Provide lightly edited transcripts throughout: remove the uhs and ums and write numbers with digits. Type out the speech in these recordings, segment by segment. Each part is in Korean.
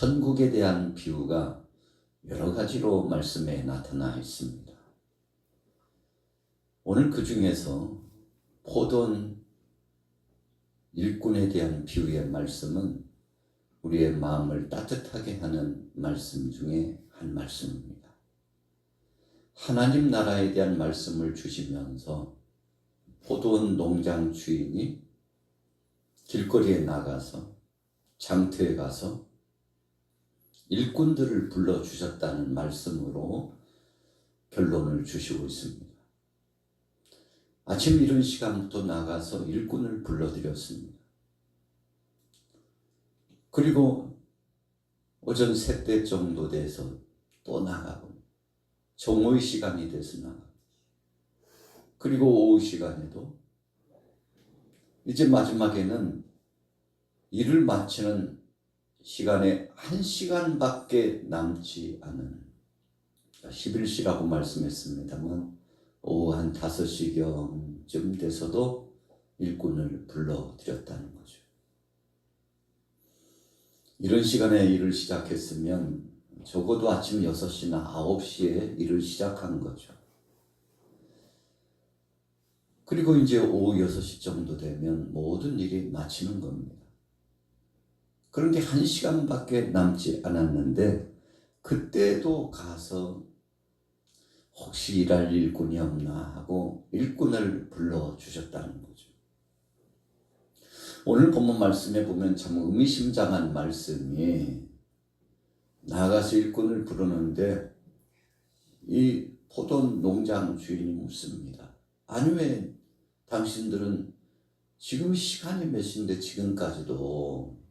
천국에 대한 비유가 여러 가지로 말씀에 나타나 있습니다. 오늘 그 중에서 포도원 일꾼에 대한 비유의 말씀은 우리의 마음을 따뜻하게 하는 말씀 중에 한 말씀입니다. 하나님 나라에 대한 말씀을 주시면서 포도원 농장 주인이 길거리에 나가서 장터에 가서 일꾼들을 불러주셨다는 말씀으로 결론을 주시고 있습니다. 아침 이른 시간부터 나가서 일꾼을 불러드렸습니다. 그리고 오전 3때 정도 돼서 또 나가고 정오의 시간이 돼서 나가고 그리고 오후 시간에도 이제 마지막에는 일을 마치는 시간에 1시간밖에 남지 않은 11시라고 말씀했습니다만 오후 한 5시경쯤 돼서도 일꾼을 불러드렸다는 거죠. 이런 시간에 일을 시작했으면 적어도 아침 6시나 9시에 일을 시작한 거죠. 그리고 이제 오후 6시 정도 되면 모든 일이 마치는 겁니다. 그런데 1시간밖에 남지 않았는데 그때도 가서 혹시 일할 일꾼이 없나 하고 일꾼을 불러주셨다는 거죠. 오늘 본문 말씀에 보면 참 의미심장한 말씀이 나가서 일꾼을 부르는데 이 포도원 농장 주인이 묻습니다. 아니 왜 당신들은 지금 시간이 몇 시인데 지금까지도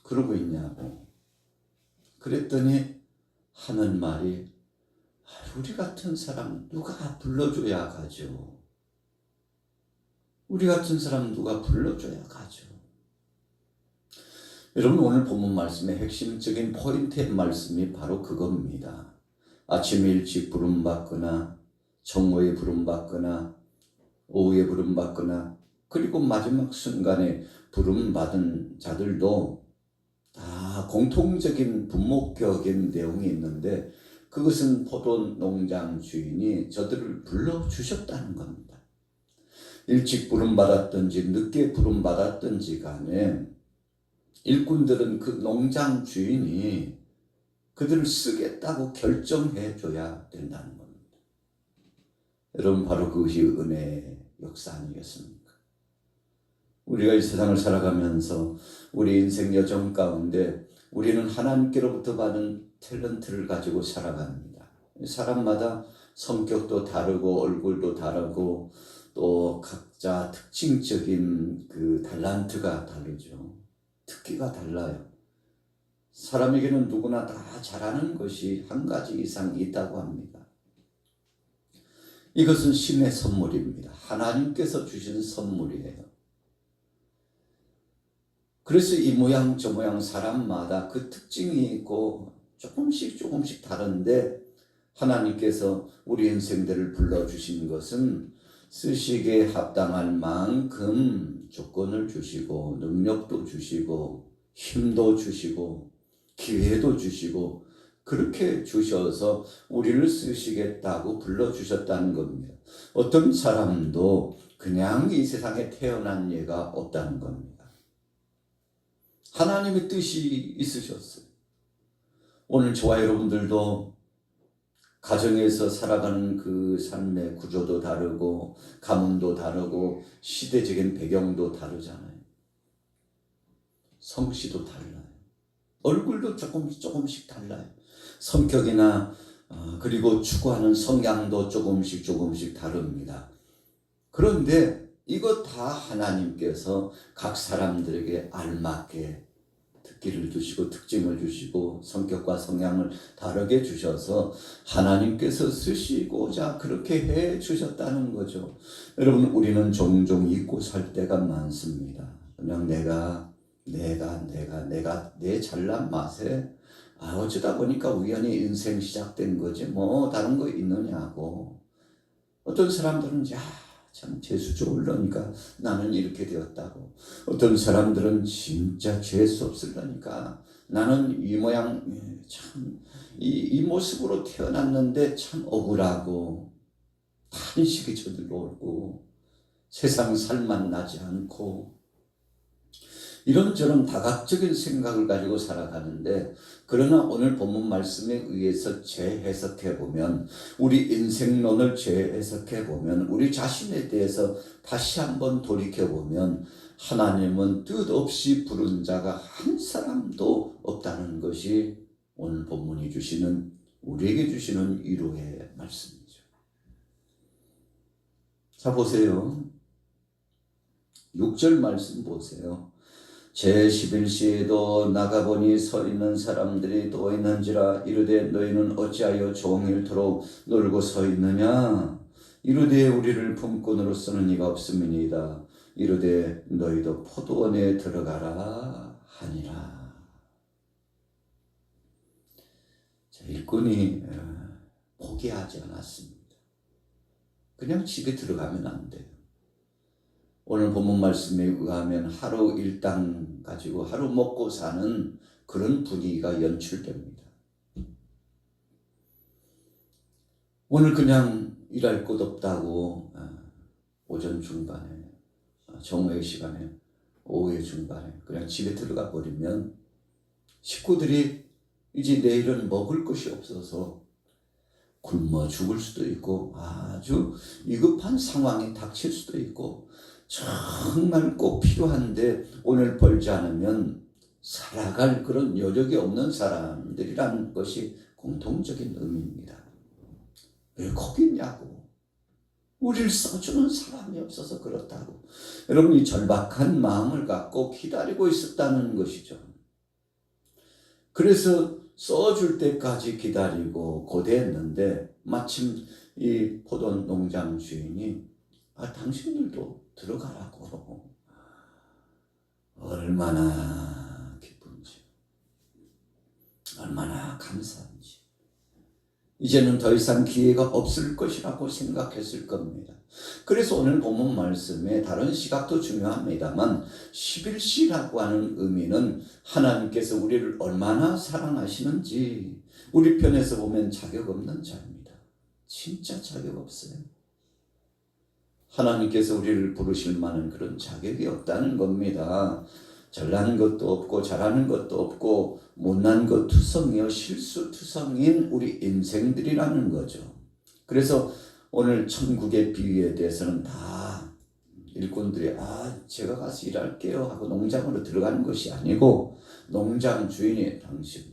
그러고 있냐고. 그랬더니 하는 말이 우리 같은 사람 누가 불러줘야 가죠. 우리 같은 사람 누가 불러줘야 가죠. 여러분 오늘 본문 말씀의 핵심적인 포인트의 말씀이 바로 그겁니다. 아침 일찍 부름받거나 정오에 부름받거나 오후에 부름받거나 그리고 마지막 순간에 부름받은 자들도 다 공통적인 분목적인 내용이 있는데 그것은 포도원 농장 주인이 저들을 불러주셨다는 겁니다. 일찍 부름받았든지 늦게 부름받았든지 간에 일꾼들은 그 농장 주인이 그들을 쓰겠다고 결정해 줘야 된다는 겁니다. 여러분 바로 그것이 은혜의 역사 아니겠습니까? 우리가 이 세상을 살아가면서 우리 인생 여정 가운데 우리는 하나님께로부터 받은 탤런트를 가지고 살아갑니다. 사람마다 성격도 다르고 얼굴도 다르고 또 각자 특징적인 그 달란트가 다르죠. 특기가 달라요. 사람에게는 누구나 다 잘하는 것이 한 가지 이상 있다고 합니다. 이것은 신의 선물입니다. 하나님께서 주신 선물이에요. 그래서 이 모양 저 모양 사람마다 그 특징이 있고 조금씩 다른데 하나님께서 우리 인생들을 불러주신 것은 쓰시기에 합당할 만큼 조건을 주시고 능력도 주시고 힘도 주시고 기회도 주시고 그렇게 주셔서 우리를 쓰시겠다고 불러주셨다는 겁니다. 어떤 사람도 그냥 이 세상에 태어난 예가 없다는 겁니다. 하나님의 뜻이 있으셨어요. 오늘 저와 여러분들도 가정에서 살아가는 그 삶의 구조도 다르고 가문도 다르고 시대적인 배경도 다르잖아요. 성씨도 달라요. 얼굴도 조금씩 달라요. 성격이나 그리고 추구하는 성향도 조금씩 다릅니다. 그런데 이거 다 하나님께서 각 사람들에게 알맞게 특기를 주시고 특징을 주시고 성격과 성향을 다르게 주셔서 하나님께서 쓰시고자 그렇게 해 주셨다는 거죠. 여러분 우리는 종종 잊고 살 때가 많습니다. 그냥 내가 내 잘난 맛에 어쩌다 보니까 우연히 인생 시작된 거지 뭐 다른 거 있느냐고. 어떤 사람들은 참 재수 좋으려니까 나는 이렇게 되었다고. 어떤 사람들은 진짜 재수 없으려니까 나는 이 모양 참 이 모습으로 태어났는데 참 억울하고 탄식이 저들로 오고 세상 살만 나지 않고 이런저런 다각적인 생각을 가지고 살아가는데, 그러나 오늘 본문 말씀에 의해서 재해석해보면, 우리 인생론을 재해석해보면, 우리 자신에 대해서 다시 한번 돌이켜보면 하나님은 뜻없이 부른 자가 한 사람도 없다는 것이 오늘 본문이 주시는, 우리에게 주시는 위로의 말씀이죠. 자, 보세요. 6절 말씀 보세요. 제11시에도 나가보니 서 있는 사람들이 또 있는지라 이르되 너희는 어찌하여 종일토록 놀고 서 있느냐. 이르되 우리를 품꾼으로서는 이가 없음이니이다. 이르되 너희도 포도원에 들어가라 하니라. 자, 일꾼이 포기하지 않았습니다. 그냥 집에 들어가면 안 돼요. 오늘 본문 말씀에 의하면 하루 일당 가지고 하루 먹고 사는 그런 분위기가 연출됩니다. 오늘 그냥 일할 곳 없다고 오전 중반에, 정오의 시간에, 오후의 중반에 그냥 집에 들어가 버리면 식구들이 이제 내일은 먹을 것이 없어서 굶어 죽을 수도 있고 아주 위급한 상황이 닥칠 수도 있고 정말 꼭 필요한데 오늘 벌지 않으면 살아갈 그런 여력이 없는 사람들이라는 것이 공통적인 의미입니다. 왜 거기 있냐고. 우리를 써주는 사람이 없어서 그렇다고. 여러분, 이 절박한 마음을 갖고 기다리고 있었다는 것이죠. 그래서 써줄 때까지 기다리고 고대했는데 마침 이 포도 농장 주인이 당신들도 들어가라고. 얼마나 기쁜지, 얼마나 감사한지. 이제는 더 이상 기회가 없을 것이라고 생각했을 겁니다. 그래서 오늘 본문 말씀에 다른 시각도 중요합니다만 11시라고 하는 의미는 하나님께서 우리를 얼마나 사랑하시는지, 우리 편에서 보면 자격 없는 자입니다. 진짜 자격 없어요. 하나님께서 우리를 부르실 만한 그런 자격이 없다는 겁니다. 잘나는 것도 없고 잘하는 것도 없고 못난 것 투성이요 실수 투성인 우리 인생들이라는 거죠. 그래서 오늘 천국의 비유에 대해서는 다 일꾼들이 제가 가서 일할게요 하고 농장으로 들어가는 것이 아니고, 농장 주인이 당신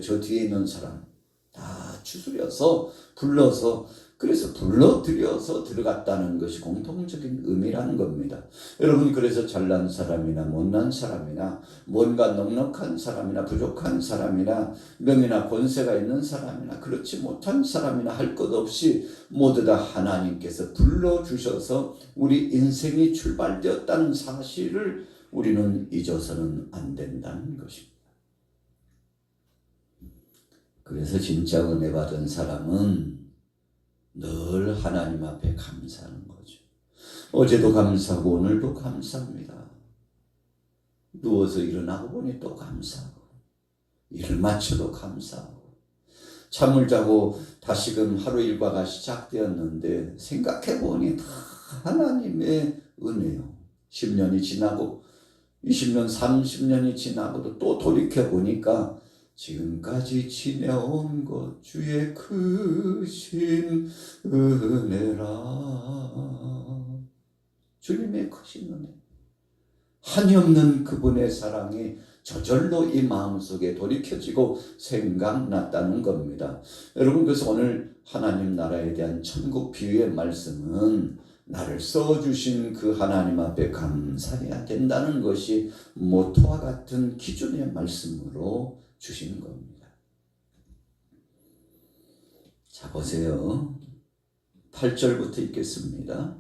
저 뒤에 있는 사람 다 추스려서 불러서, 그래서 불러들여서 들어갔다는 것이 공통적인 의미라는 겁니다. 여러분, 그래서 잘난 사람이나 못난 사람이나 뭔가 넉넉한 사람이나 부족한 사람이나 명예나 권세가 있는 사람이나 그렇지 못한 사람이나 할 것 없이 모두 다 하나님께서 불러주셔서 우리 인생이 출발되었다는 사실을 우리는 잊어서는 안 된다는 것입니다. 그래서 진짜 은혜 받은 사람은 늘 하나님 앞에 감사하는 거죠. 어제도 감사하고 오늘도 감사합니다. 누워서 일어나고 보니 또 감사하고, 일을 마쳐도 감사하고, 잠을 자고 다시금 하루 일과가 시작되었는데 생각해 보니 다 하나님의 은혜요. 10년이 지나고 20년, 30년이 지나고도 또 돌이켜 보니까 지금까지 지내온 것 주의 크신 은혜라. 주님의 크신 은혜, 한이 없는 그분의 사랑이 저절로 이 마음속에 돌이켜지고 생각났다는 겁니다. 여러분, 그래서 오늘 하나님 나라에 대한 천국 비유의 말씀은 나를 써주신 그 하나님 앞에 감사해야 된다는 것이 모토와 같은 기준의 말씀으로 주시는 겁니다. 자, 보세요. 8절부터 읽겠습니다.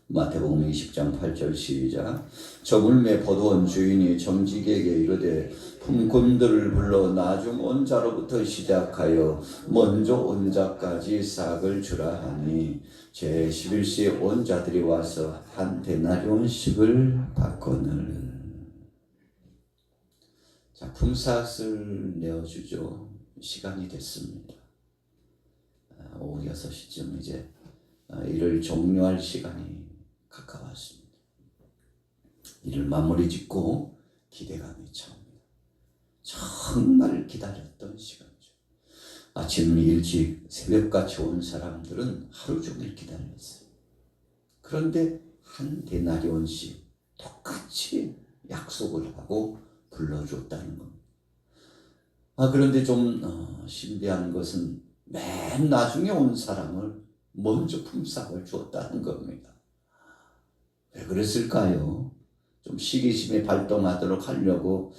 마태복음 20장 8절 시작. 저물매 포도원 주인이 정직에게 이르되 품꾼들을 불러 나중 온 자로부터 시작하여 먼저 온 자까지 싹을 주라 하니 제 11시에 온 자들이 와서 한 데나리온씩을 받거늘. 자, 품삯을 내어주죠. 시간이 됐습니다. 오후 6시쯤 이제 일을 종료할 시간이 가까웠습니다. 일을 마무리 짓고 기대감이 차옵니다. 정말 기다렸던 시간이죠. 아침 일찍 새벽같이 온 사람들은 하루 종일 기다렸어요. 그런데 한 데나리온씩 똑같이 약속을 하고 불러줬다는 겁니다. 그런데 좀 신비한 것은 맨 나중에 온 사람을 먼저 품삯을 주었다는 겁니다. 왜 그랬을까요? 좀 시기심이 발동하도록 하려고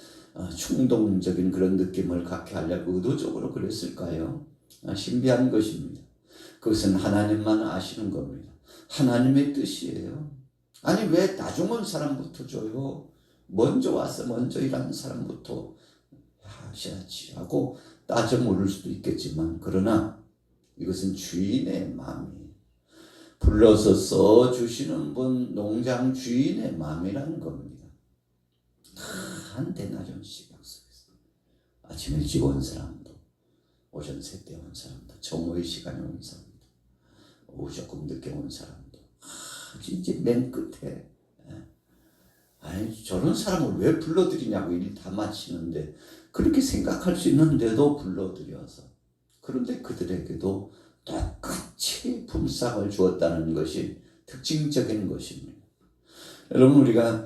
충동적인 그런 느낌을 갖게 하려고 의도적으로 그랬을까요? 신비한 것입니다. 그것은 하나님만 아시는 겁니다. 하나님의 뜻이에요. 아니 왜 나중 온 사람부터 줘요? 먼저 와서 먼저 일하는 사람부터 하셔야지 하고 따져 물을 수도 있겠지만, 그러나 이것은 주인의 마음이에요. 불러서 써주시는 분, 농장 주인의 마음이라는 겁니다. 한 데나리온씩 약속했어요. 아침 일찍 온 사람도, 오전 새때 온 사람도, 정오의 시간에 온 사람도, 오후 조금 늦게 온 사람도, 진짜 맨 끝에, 아니 저런 사람을 왜 불러들이냐고 일 다 마치는데 그렇게 생각할 수 있는데도 불러들여서, 그런데 그들에게도 똑같이 품삯을 주었다는 것이 특징적인 것입니다. 여러분, 우리가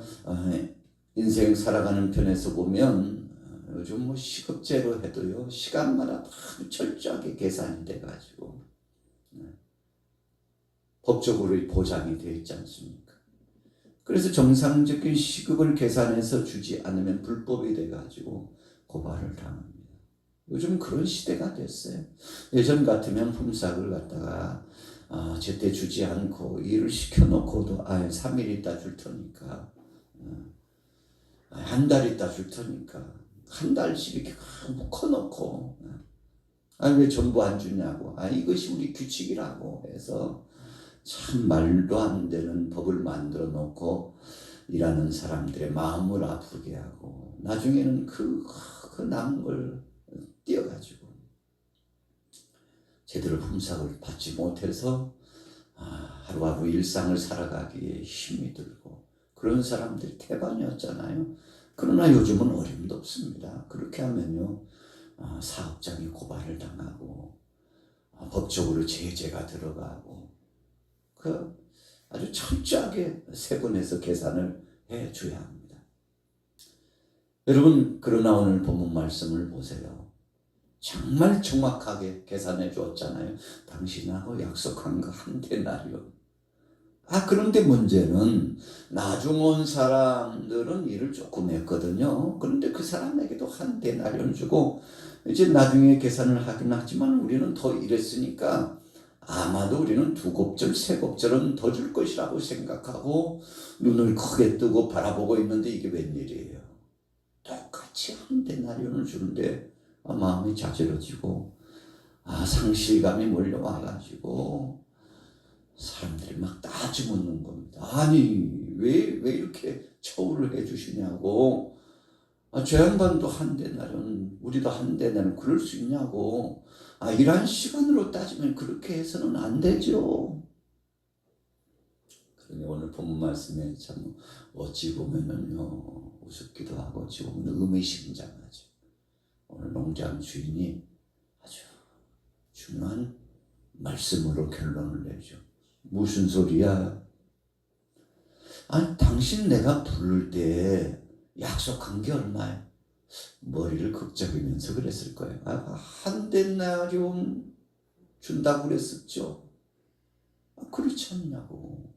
인생 살아가는 편에서 보면 요즘 뭐 시급제로 해도요, 시간마다 다 철저하게 계산이 돼가지고 법적으로 보장이 되어 있지 않습니까? 그래서 정상적인 시급을 계산해서 주지 않으면 불법이 돼가지고 고발을 당합니다. 요즘 그런 시대가 됐어요. 예전 같으면 품삯을 갖다가 제때 주지 않고 일을 시켜놓고도 3일 있다 줄 테니까, 한 달 있다 줄 테니까 한 달씩 이렇게 묶어놓고, 왜 전부 안 주냐고, 이것이 우리 규칙이라고 해서 참 말도 안 되는 법을 만들어 놓고 일하는 사람들의 마음을 아프게 하고, 나중에는 그 남은 걸 띄어가지고 제대로 품삯을 받지 못해서 하루하루 일상을 살아가기에 힘이 들고 그런 사람들이 태반이었잖아요. 그러나 요즘은 어림도 없습니다. 그렇게 하면요, 사업장이 고발을 당하고 법적으로 제재가 들어가고, 아주 철저하게 세분해서 계산을 해줘야 합니다. 여러분, 그러나 오늘 본문 말씀을 보세요. 정말 정확하게 계산해 주었잖아요. 당신하고 약속한 거 한 데나리온. 그런데 문제는 나중 온 사람들은 일을 조금 했거든요. 그런데 그 사람에게도 한 데나리온 주고, 이제 나중에 계산을 하긴 하지만 우리는 더 일했으니까 아마도 우리는 2곱절, 3곱절은 더 줄 것이라고 생각하고 눈을 크게 뜨고 바라보고 있는데 이게 웬일이에요. 똑같이 한 데나리온을 주는데 마음이 자지러지고 상실감이 몰려와가지고 사람들이 막 따지묻는 겁니다. 아니 왜 이렇게 처우를 해주시냐고, 저 양반도 한 데나리온, 우리도 한 데나리온, 그럴 수 있냐고. 일한 시간으로 따지면 그렇게 해서는 안 되죠. 그러니 오늘 본문 말씀에 참 어찌 보면은요, 우습기도 하고 어찌 보면 의미심장하죠. 오늘 농장 주인이 아주 중요한 말씀으로 결론을 내죠. 무슨 소리야? 당신 내가 부를 때 약속한 게 얼마야? 머리를 극적이면서 그랬을 거예요. 한 데나리온 준다고 그랬었죠. 그렇지 않냐고.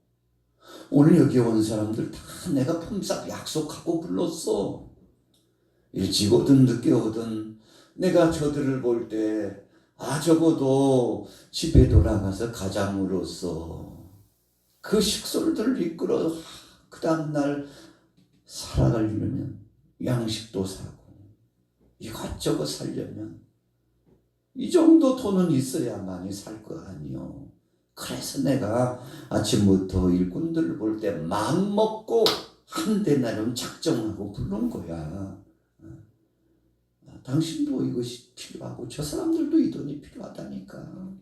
오늘 여기 온 사람들 다 내가 품삯 약속하고 불렀어. 일찍 오든 늦게 오든 내가 저들을 볼 때 적어도 집에 돌아가서 가장으로서 그 식솔들을 이끌어 그 다음날 살아가려면 양식도 사고 이것저것 살려면 이 정도 돈은 있어야만이 살 거 아니요. 그래서 내가 아침부터 일꾼들을 볼 때 마음먹고 한 데나름 작정하고 부른 거야. 당신도 이것이 필요하고 저 사람들도 이 돈이 필요하다니까.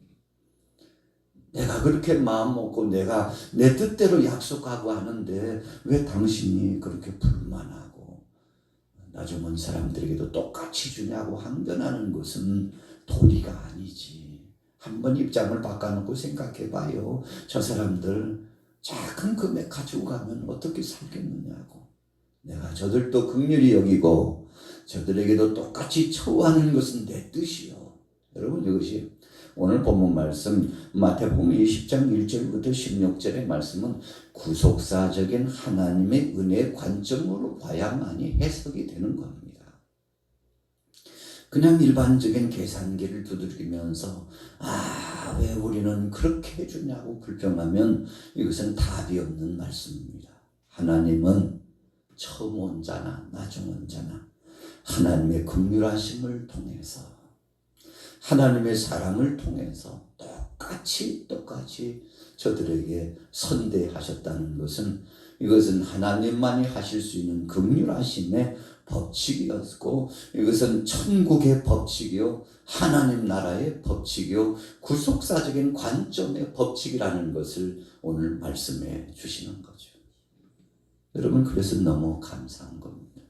내가 그렇게 마음먹고 내가 내 뜻대로 약속하고 하는데 왜 당신이 그렇게 불만하고 나중은 사람들에게도 똑같이 주냐고 항변하는 것은 도리가 아니지. 한번 입장을 바꿔놓고 생각해봐요. 저 사람들 작은 금액 가지고 가면 어떻게 살겠느냐고. 내가 저들도 긍휼히 여기고 저들에게도 똑같이 처우하는 것은 내 뜻이요. 여러분, 이것이 오늘 본문 말씀 마태복음 20장 1절부터 16절의 말씀은 구속사적인 하나님의 은혜의 관점으로 봐야만이 해석이 되는 겁니다. 그냥 일반적인 계산기를 두드리면서 왜 우리는 그렇게 해주냐고 불평하면 이것은 답이 없는 말씀입니다. 하나님은 처음 온 자나 나중 온 자나 하나님의 긍휼하심을 통해서 하나님의 사랑을 통해서 똑같이 저들에게 선대하셨다는 것은 이것은 하나님만이 하실 수 있는 긍휼하심의 법칙이었고 이것은 천국의 법칙이요 하나님 나라의 법칙이요 구속사적인 관점의 법칙이라는 것을 오늘 말씀해 주시는 거죠. 여러분, 그래서 너무 감사한 겁니다.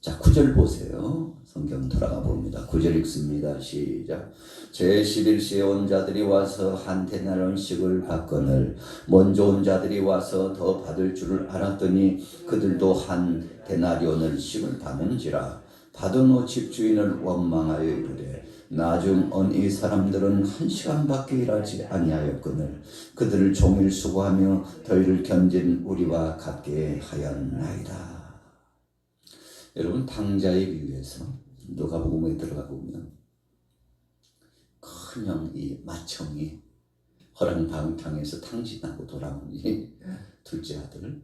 자, 9절 보세요. 성경 돌아가 봅니다. 9절 읽습니다. 시작. 제11시에 온 자들이 와서 한 데나리온씩을 받거늘 먼저 온 자들이 와서 더 받을 줄을 알았더니 그들도 한 데나리온씩을 받는지라. 받은 후 집주인을 원망하여 이르되 나중 온 이 사람들은 1시간밖에 일하지 아니하였거늘 그들을 종일 수고하며 더위를 견딘 우리와 같게 하였나이다. 여러분, 탕자에 비유해서 누가복음에 들어가 보면 그냥 이 맏형이 허랑방탕에서 탕진하고 돌아온 이 둘째 아들,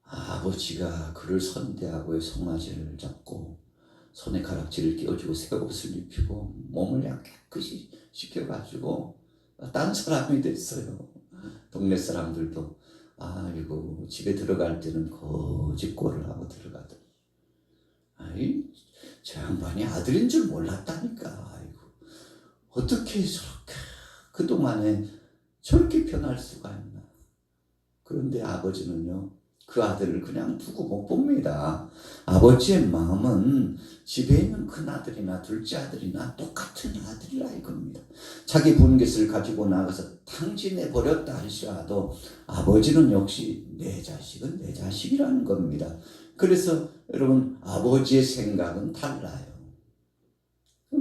아버지가 그를 선대하고 송아지를 잡고 손에 가락지를 끼워주고 새 옷을 입히고 몸을 그냥 깨끗이 씻겨가지고 딴 사람이 됐어요. 동네 사람들도 아이고 집에 들어갈 때는 거짓골을 하고 들어가더니 저 양반이 아들인 줄 몰랐다니까. 아이고, 어떻게 저렇게 그동안에 저렇게 변할 수가 있나. 그런데 아버지는요 그 아들을 그냥 두고 못 봅니다. 아버지의 마음은 집에 있는 큰아들이나 둘째 아들이나 똑같은 아들이라 이겁니다. 자기 분깃을 가지고 나가서 탕진해 버렸다 할지라도 아버지는 역시 내 자식은 내 자식이라는 겁니다. 그래서 여러분, 아버지의 생각은 달라요.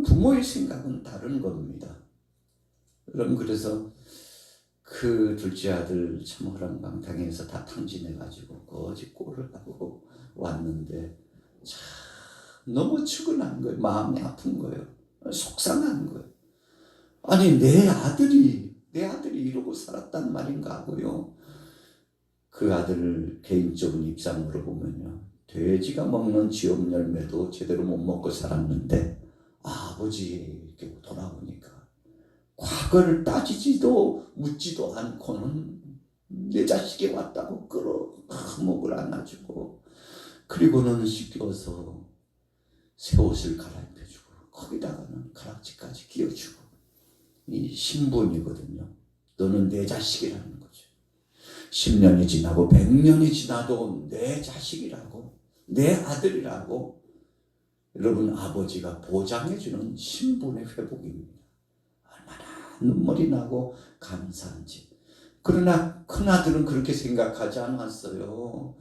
부모의 생각은 다른 겁니다. 여러분, 그래서 그 둘째 아들 참 허랑방탕해서 다 탕진해가지고 거짓 꼴을 하고 왔는데 참 너무 측은한 거예요. 마음이 아픈 거예요. 속상한 거예요. 아니 내 아들이 이러고 살았단 말인가 하고요. 그 아들을 개인적인 입장으로 보면요, 돼지가 먹는 지업 열매도 제대로 못 먹고 살았는데 아버지에게 돌아오니까 과거를 따지지도 묻지도 않고는 내 자식이 왔다고 끌어 목을 안아주고 그리고는 씻겨서 새 옷을 갈아입혀주고 거기다가는 가락지까지 끼워주고 이 신분이거든요. 너는 내 자식이라는 거죠. 10년이 지나고 100년이 지나도 내 자식이라고 내 아들이라고 여러분, 아버지가 보장해주는 신분의 회복입니다. 눈물이 나고 감사한지. 그러나 큰아들은 그렇게 생각하지 않았어요.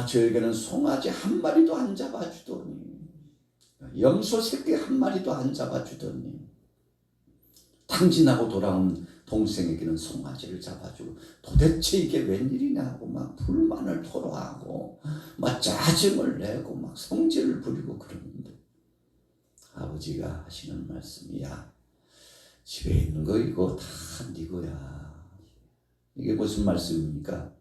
저에게는 송아지 한 마리도 안 잡아주더니 염소 새끼 한 마리도 안 잡아주더니 탕진하고 돌아온 동생에게는 송아지를 잡아주고 도대체 이게 웬일이냐고 막 불만을 토로하고 막 짜증을 내고 막 성질을 부리고 그러는데 아버지가 하시는 말씀이야. 집에 있는 거 이거 다 네 거야. 이게 무슨 말씀입니까?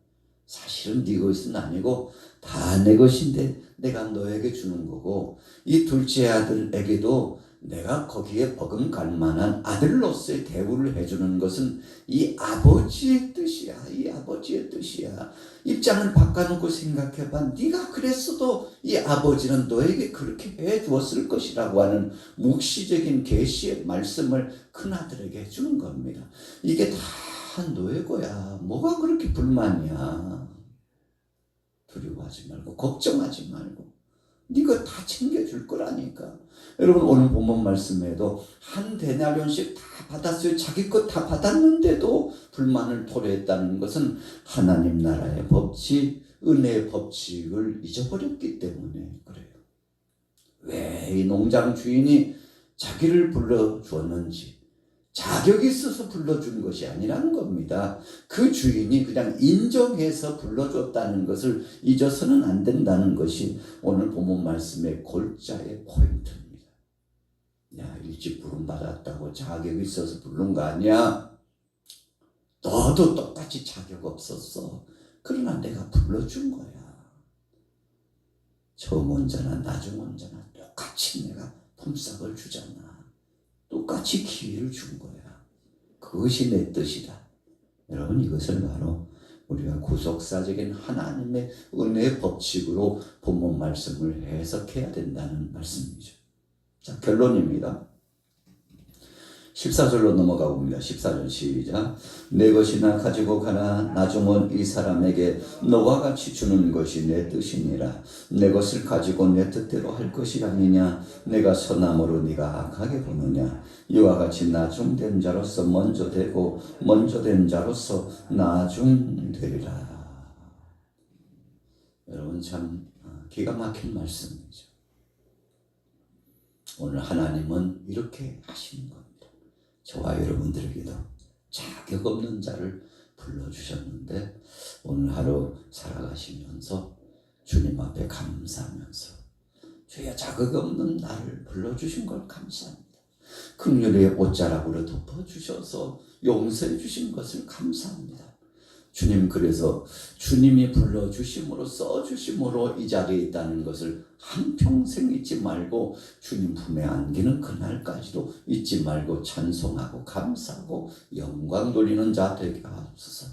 사실은 네 것은 아니고 다 내 것인데 내가 너에게 주는 거고, 이 둘째 아들에게도 내가 거기에 버금갈 만한 아들로서의 대우를 해주는 것은 이 아버지의 뜻이야. 이 아버지의 뜻이야. 입장을 바꿔놓고 생각해봐. 네가 그랬어도 이 아버지는 너에게 그렇게 해주었을 것이라고 하는 묵시적인 계시의 말씀을 큰아들에게 해주는 겁니다. 이게 다 너의 거야. 뭐가 그렇게 불만이야. 두려워하지 말고 걱정하지 말고 네가 다 챙겨줄 거라니까. 여러분, 오늘 본문 말씀에도 한 데나리온씩 다 받았어요. 자기 것 다 받았는데도 불만을 토로했다는 것은 하나님 나라의 법칙, 은혜의 법칙을 잊어버렸기 때문에 그래요. 왜 이 농장 주인이 자기를 불러주었는지, 자격이 있어서 불러준 것이 아니라는 겁니다. 그 주인이 그냥 인정해서 불러줬다는 것을 잊어서는 안 된다는 것이 오늘 본문 말씀의 골자의 포인트입니다. 야, 일찍 부름 받았다고 자격이 있어서 부른 거 아니야? 너도 똑같이 자격 없었어. 그러나 내가 불러준 거야. 처음 온자나 나중 온자나 똑같이 내가 품삯을 주잖아. 똑같이 기회를 준 거야. 그것이 내 뜻이다. 여러분, 이것을 바로 우리가 구속사적인 하나님의 은혜의 법칙으로 본문 말씀을 해석해야 된다는 말씀이죠. 자, 결론입니다. 14절로 넘어가 봅니다. 14절 시작. 내 것이나 가지고 가라. 나중은 이 사람에게 너와 같이 주는 것이 내 뜻이니라. 내 것을 가지고 내 뜻대로 할 것이 아니냐. 내가 선함으로 네가 악하게 보느냐. 이와 같이 나중된 자로서 먼저 되고 먼저 된 자로서 나중되리라. 여러분, 참 기가 막힌 말씀이죠. 오늘 하나님은 이렇게 하시는 겁니다. 저와 여러분들에게도 자격 없는 자를 불러주셨는데 오늘 하루 살아가시면서 주님 앞에 감사하면서 주의 자격 없는 나를 불러주신 걸 감사합니다. 긍휼의 옷자락으로 덮어주셔서 용서해 주신 것을 감사합니다. 주님, 그래서 주님이 불러주심으로 써주심으로 이 자리에 있다는 것을 한평생 잊지 말고 주님 품에 안기는 그날까지도 잊지 말고 찬송하고 감사하고 영광 돌리는 자 되게 하옵소서.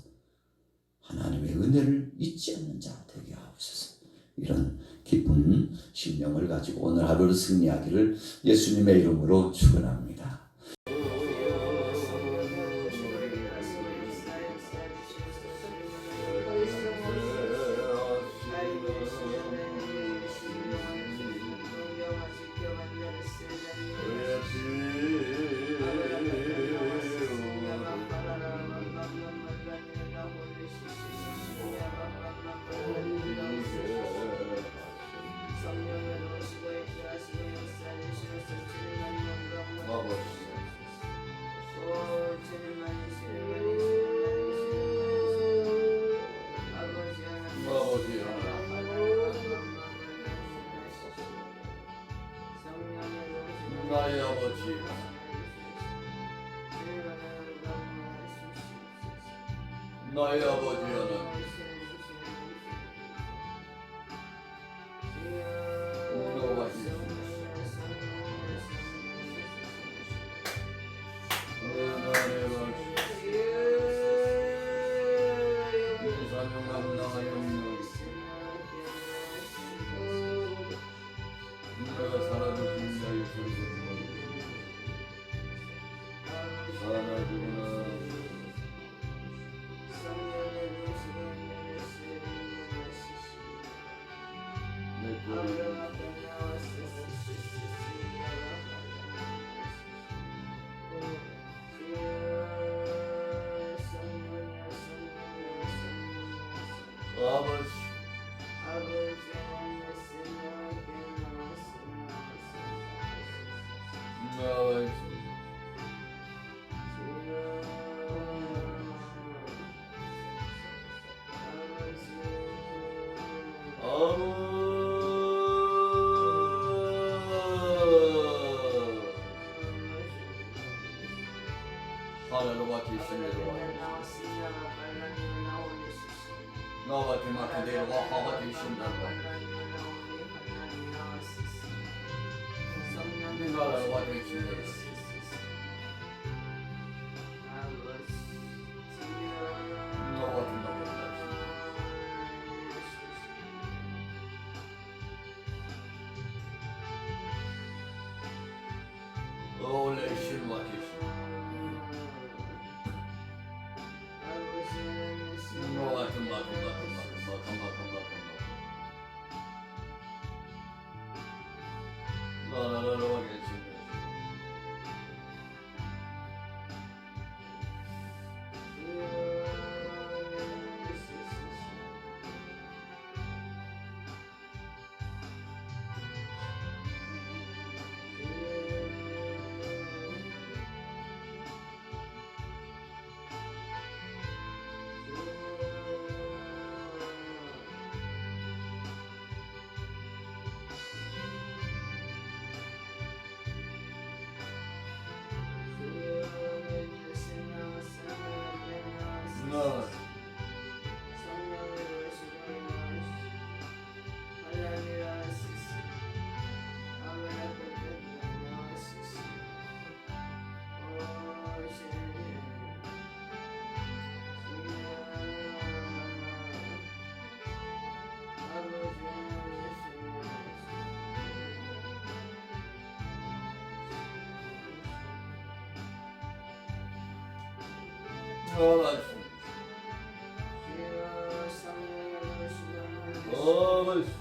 하나님의 은혜를 잊지 않는 자 되게 하옵소서. 이런 기쁜 심령을 가지고 오늘 하루를 승리하기를 예수님의 이름으로 축원합니다. 나의 아버지, 나의 아버지여는 신뢰로 나와 대마 그대로와 화가 되신다고 나라와 되신다고 나와 대마 올레 신와 되신 나와 금마 나라라라와 계신다 나 어,